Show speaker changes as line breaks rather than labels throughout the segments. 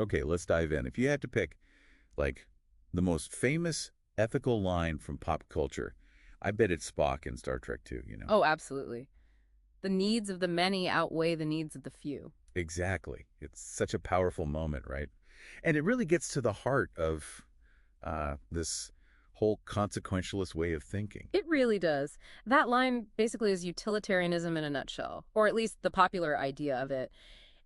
Okay, let's dive in. If you had to pick, like, the most famous ethical line from pop culture, I bet it's Spock in Star Trek 2, you know?
Oh, absolutely. The needs of the many outweigh the needs of the few.
Exactly. It's such a powerful moment, right? And it really gets to the heart of this whole consequentialist way of thinking.
It really does. That line basically is utilitarianism in a nutshell, or at least the popular idea of it,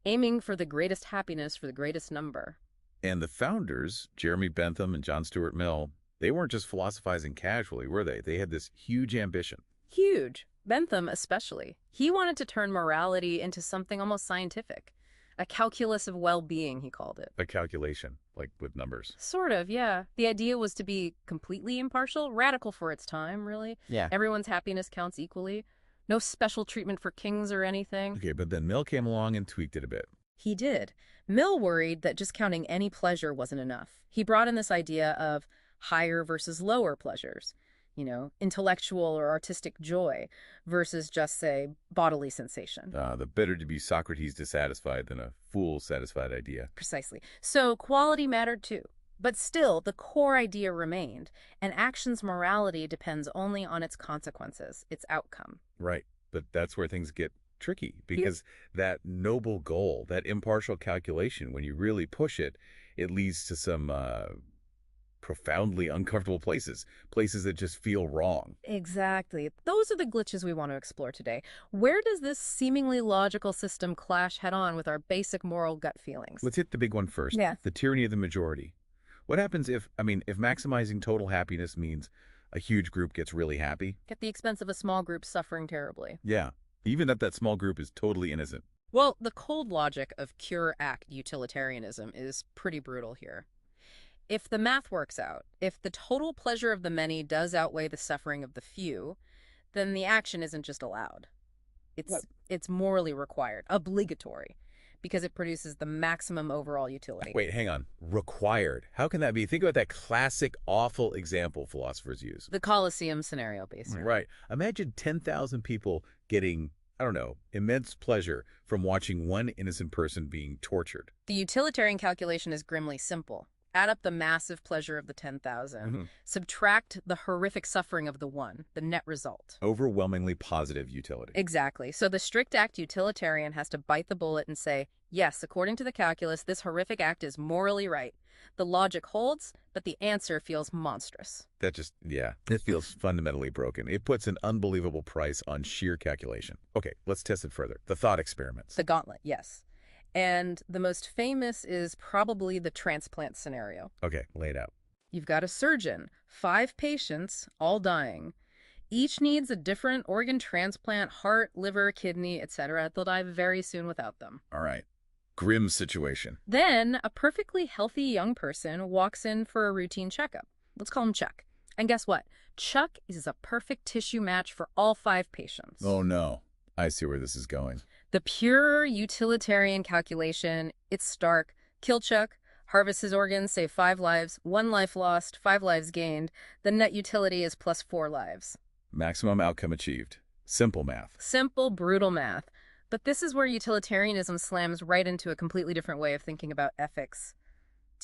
aiming for the greatest happiness for the greatest number.
And the founders, Jeremy Bentham and John Stuart Mill, they weren't just philosophizing casually, were they? They had this huge ambition.
Huge. Bentham especially. He wanted to turn morality into something almost scientific. A calculus of well-being, he called it.
A calculation, like with numbers.
Sort of, yeah. The idea was to be completely impartial, radical for its time, really.
Yeah.
Everyone's happiness counts equally. No special treatment for kings or anything.
Okay, but then Mill came along and tweaked it a bit.
He did. Mill worried that just counting any pleasure wasn't enough. He brought in this idea of higher versus lower pleasures, intellectual or artistic joy versus just, say, bodily sensation.
The better to be Socrates dissatisfied than a fool satisfied idea.
Precisely. So quality mattered too. But still, the core idea remained. An action's morality depends only on its consequences, its outcome.
Right. But that's where things get tricky because that noble goal, that impartial calculation, when you really push it, it leads to some profoundly uncomfortable places that just feel wrong.
Exactly. Those are the glitches we want to explore today. Where does this seemingly logical system clash head-on with our basic moral gut feelings?
Let's hit the big one first.
Yeah.
The tyranny of the majority. What happens if maximizing total happiness means a huge group gets really happy?
At the expense of a small group suffering terribly.
Yeah. Even if that small group is totally innocent.
Well, the cold logic of pure-act utilitarianism is pretty brutal here. If the math works out, if the total pleasure of the many does outweigh the suffering of the few, then the action isn't just allowed. It's morally required, obligatory, because it produces the maximum overall utility.
Wait, hang on. Required. How can that be? Think about that classic awful example philosophers use.
The Colosseum scenario, basically.
Right. Imagine 10,000 people getting, I don't know, immense pleasure from watching one innocent person being tortured.
The utilitarian calculation is grimly simple. Add up the massive pleasure of the 10,000. Subtract the horrific suffering of the one, the net result.
Overwhelmingly positive utility.
Exactly. So the strict act utilitarian has to bite the bullet and say, yes, according to the calculus, this horrific act is morally right. The logic holds, but the answer feels monstrous.
It feels fundamentally broken. It puts an unbelievable price on sheer calculation. Okay, let's test it further. The thought experiments.
The gauntlet, yes. And the most famous is probably the transplant scenario.
Okay, lay it out.
You've got a surgeon, 5 patients, all dying. Each needs a different organ transplant, heart, liver, kidney, etc. They'll die very soon without them.
All right. Grim situation.
Then a perfectly healthy young person walks in for a routine checkup. Let's call him Chuck. And guess what? Chuck is a perfect tissue match for all 5 patients.
Oh, no. I see where this is going.
The pure utilitarian calculation, it's stark. Kill Chuck, harvest his organs, save 5 lives, 1 life lost, 5 lives gained. The net utility is plus 4 lives.
Maximum outcome achieved. Simple math.
Simple, brutal math. But this is where utilitarianism slams right into a completely different way of thinking about ethics.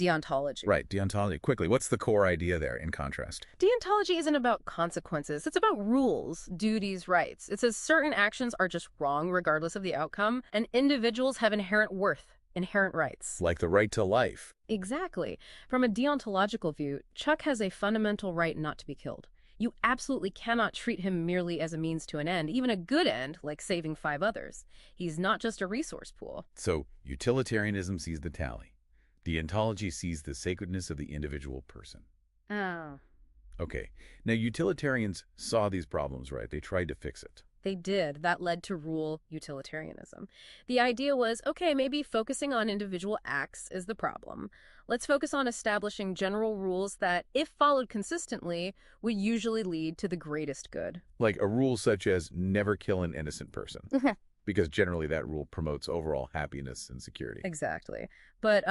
Deontology.
Right, deontology. Quickly, what's the core idea there in contrast?
Deontology isn't about consequences. It's about rules, duties, rights. It says certain actions are just wrong regardless of the outcome, and individuals have inherent worth, inherent rights.
Like the right to life.
Exactly. From a deontological view, Chuck has a fundamental right not to be killed. You absolutely cannot treat him merely as a means to an end, even a good end, like saving 5 others. He's not just a resource pool.
So, utilitarianism sees the tally. Deontology sees the sacredness of the individual person.
Oh.
Okay. Now, utilitarians saw these problems, right? They tried to fix it.
They did. That led to rule utilitarianism. The idea was, okay, maybe focusing on individual acts is the problem. Let's focus on establishing general rules that, if followed consistently, would usually lead to the greatest good.
Like a rule such as never kill an innocent person. Because generally that rule promotes overall happiness and security.
Exactly. But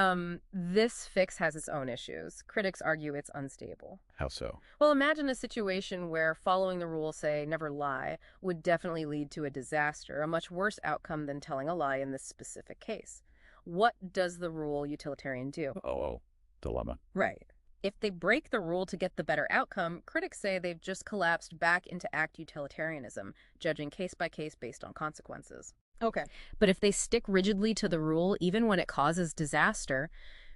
this fix has its own issues. Critics argue it's unstable.
How so?
Well, imagine a situation where following the rule, say, never lie, would definitely lead to a disaster, a much worse outcome than telling a lie in this specific case. what does the rule utilitarian do?
Oh, dilemma.
Right. If they break the rule to get the better outcome, critics say they've just collapsed back into act utilitarianism, judging case by case based on consequences.
Okay.
But if they stick rigidly to the rule, even when it causes disaster,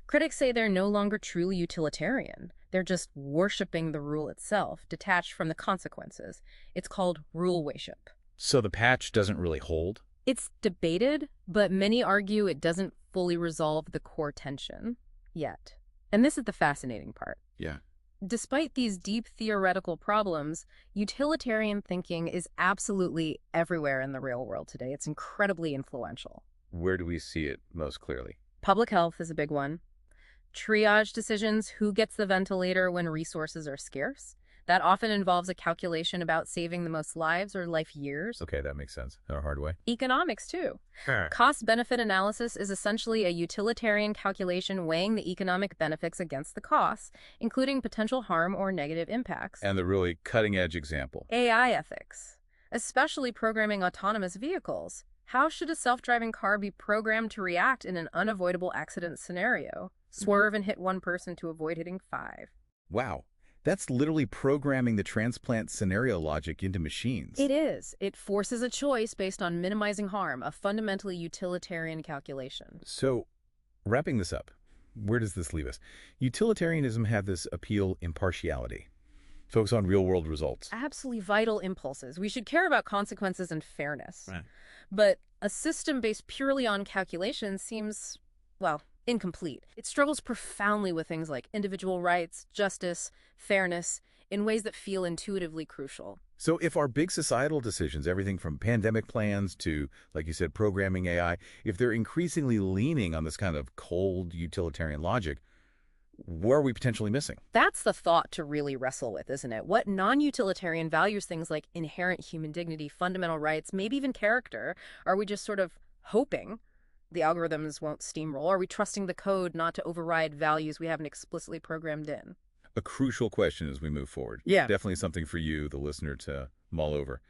critics say they're no longer truly utilitarian. They're just worshiping the rule itself, detached from the consequences. It's called rule worship.
So the patch doesn't really hold?
It's debated, but many argue it doesn't fully resolve the core tension yet. And this is the fascinating part.
Yeah.
Despite these deep theoretical problems, utilitarian thinking is absolutely everywhere in the real world today. It's incredibly influential.
Where do we see it most clearly?
Public health is a big one. Triage decisions, who gets the ventilator when resources are scarce. That often involves a calculation about saving the most lives or life years.
Okay, that makes sense in a hard way.
Economics, too.
Sure.
Cost-benefit analysis is essentially a utilitarian calculation weighing the economic benefits against the costs, including potential harm or negative impacts.
And the really cutting-edge example.
AI ethics, especially programming autonomous vehicles. How should a self-driving car be programmed to react in an unavoidable accident scenario? Swerve and hit one person to avoid hitting five.
Wow. That's literally programming the transplant scenario logic into machines.
It is. It forces a choice based on minimizing harm, a fundamentally utilitarian calculation.
So, wrapping this up, where does this leave us? Utilitarianism had this appeal impartiality. Focus on real-world results.
Absolutely vital impulses. We should care about consequences and fairness.
Right.
But a system based purely on calculation seems, well, incomplete. It struggles profoundly with things like individual rights, justice, fairness, in ways that feel intuitively crucial.
So if our big societal decisions, everything from pandemic plans to, like you said, programming AI, if they're increasingly leaning on this kind of cold utilitarian logic, where are we potentially missing?
That's the thought to really wrestle with, isn't it? What non-utilitarian values things like inherent human dignity, fundamental rights, maybe even character, are we just sort of hoping the algorithms won't steamroll? Are we trusting the code not to override values we haven't explicitly programmed in?
A crucial question as we move forward.
Yeah.
Definitely something for you, the listener, to mull over.